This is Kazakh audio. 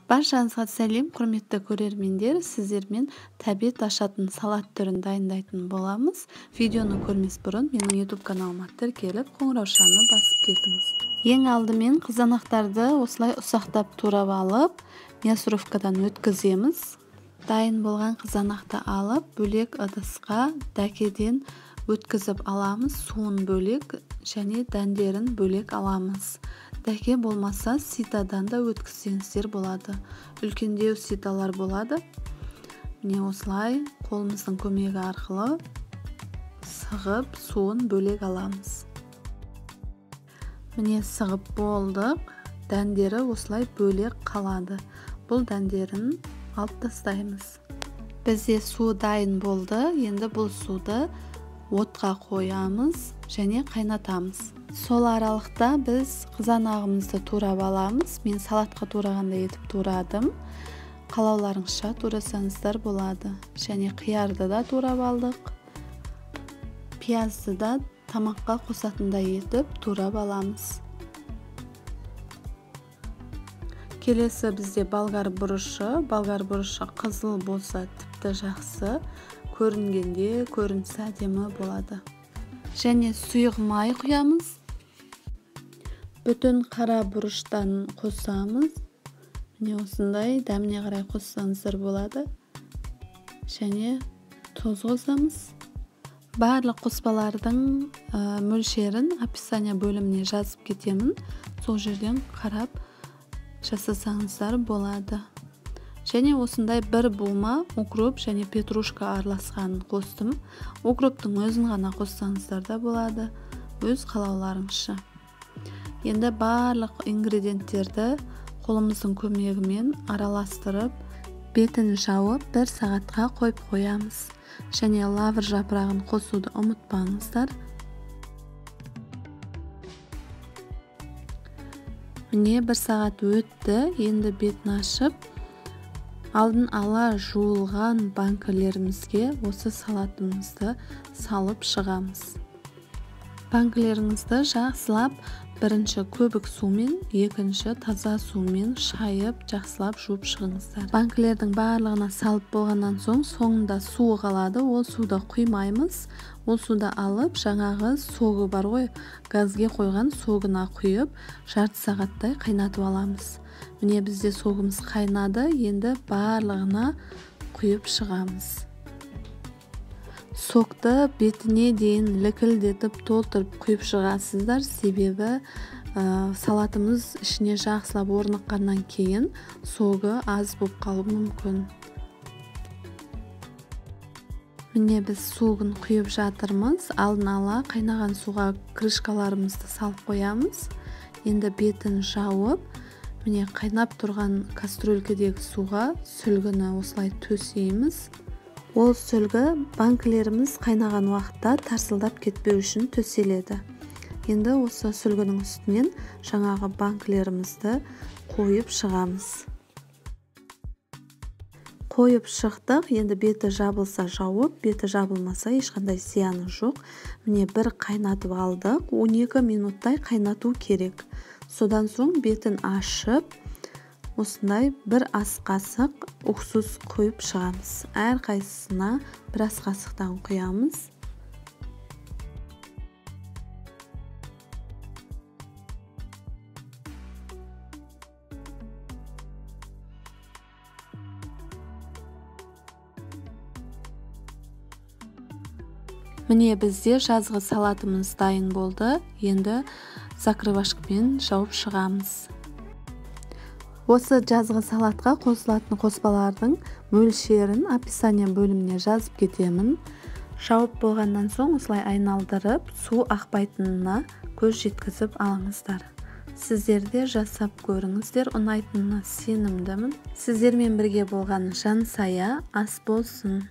Баршаңызға сәлем, құрметті көрермендер. Сіздермен тәбет ашатын салат түрін дайындайтын боламыз. Видеоны көрмес бұрын менің YouTube каналыма тіркеліп, қоңыраушаны басып кетіңіз. Ең алдымен қызанақтарды осылай ұсақтап турап алып, мясорубкадан өткіземіз. Дайын болған қызанақты алып, бөлек ыдысқа дәкеден өткізіп аламыз. Суын бөлек және дәндерін бөлек аламыз. Дәке болмаса ситадан да өткізсеңіздер болады. Үлкендеу ситалар болады. Міне осылай қолымыздың көмегі арқылы сығып суын бөлек аламыз. Міне сығып болдық. Дәндері осылай бөлек қалады. Бұл дәндерін алып тастаймыз. Бізде су дайын болды. Енді бұл суды отқа қоямыз және қайнатамыз. Сол аралықта біз қызанағымызды турап аламыз. Мен салатқа турағандай етіп турадым. Қалауларыңызша турасаңыздар болады. Және қиярды да турап алдық. Пиязды да тамаққа қосатындай етіп турап аламыз. Келесі бізде болгар бұрышы. Болгар бұрышы қызыл болса тіпті жақсы. Көрінгенде көрінсе әдемі болады. Және сұйық май құямыз. Бүтін қара бұрыштан қосамыз. Міне осындай дәміне қарай қоссаңыздар болады. Және тұз қосамыз. Барлық қоспалардың мөлшерін описание бөліміне жазып кетемін. Сол жерден қарап жасасаңыздар болады. Және осындай бір бума укроп және петрушка араласқанын қостым. Укроптың өзін ғана қоссаңыздар да болады. Өз қалауларыңызша. Енді барлық ингредиенттерді қолымыздың көмегімен араластырып, бетін жауып 1 сағатқа қойып қоямыз. Және лавр жапырағын қосуды ұмытпаңыздар. Міне 1 сағат өтті. Енді бетін ашып, алдын ала жуылған банкілерімізге осы салатымызды салып шығамыз. Банкілеріңізді жақсылап бірінші көбік сумен, екінші таза сумен шайып, жақсылап жуып шығыңыздар. Банкілердің барлығына салып болғаннан соң, соңында су қалады. Ол суды құймаймыз. Ол суды алып, жаңағы соғы бар ғой, газге қойған согына құйып, жарты сағаттай қайнатып аламыз. Міне бізде согымыз қайнады. Енді барлығына құйып шығамыз. Сокты бетіне дейін лікілдетіп толтырып құйып шығасыздар. Себебі салатымыз ішіне жақсылап орныққаннан кейін согы аз болып қалуы мүмкін. Міне біз согын құйып жатырмыз. Алдын ала қайнаған суға крышкаларымызды салып қоямыз. Енді бетін жауып, міне қайнап тұрған кастрөлкедегі суға сүлгіні осылай төсейміз. Ол сүлгі банкілеріміз қайнаған уақытта тарсылдап кетпеу үшін төселеді. Енді осы сүлгінің үстінен жаңағы банкілерімізді қойып шығамыз. Қойып шықтық. Енді беті жабылса жауып, беті жабылмаса ешқандай зияны жоқ. Міне бір қайнатып алдық. 12 минуттай қайнату керек. Содан соң бетін ашып, осындай бір ас қасық уксус құйып шығамыз. Әр қайсысына бір ас қасықтан құямыз. Міне бізде жазғы салатымыз дайын болды. Енді закрывашкамен жауып шығамыз. Осы жазғы салатқа қосылатын қоспалардың мөлшерін описание бөліміне жазып кетемін. Жауып болғаннан соң осылай айналдырып, су ақпайтынына көз жеткізіп алыңыздар. Сіздер де жасап көріңіздер, ұнайтынына сенімдімін. Сіздермен бірге болған Жансая ас болсын.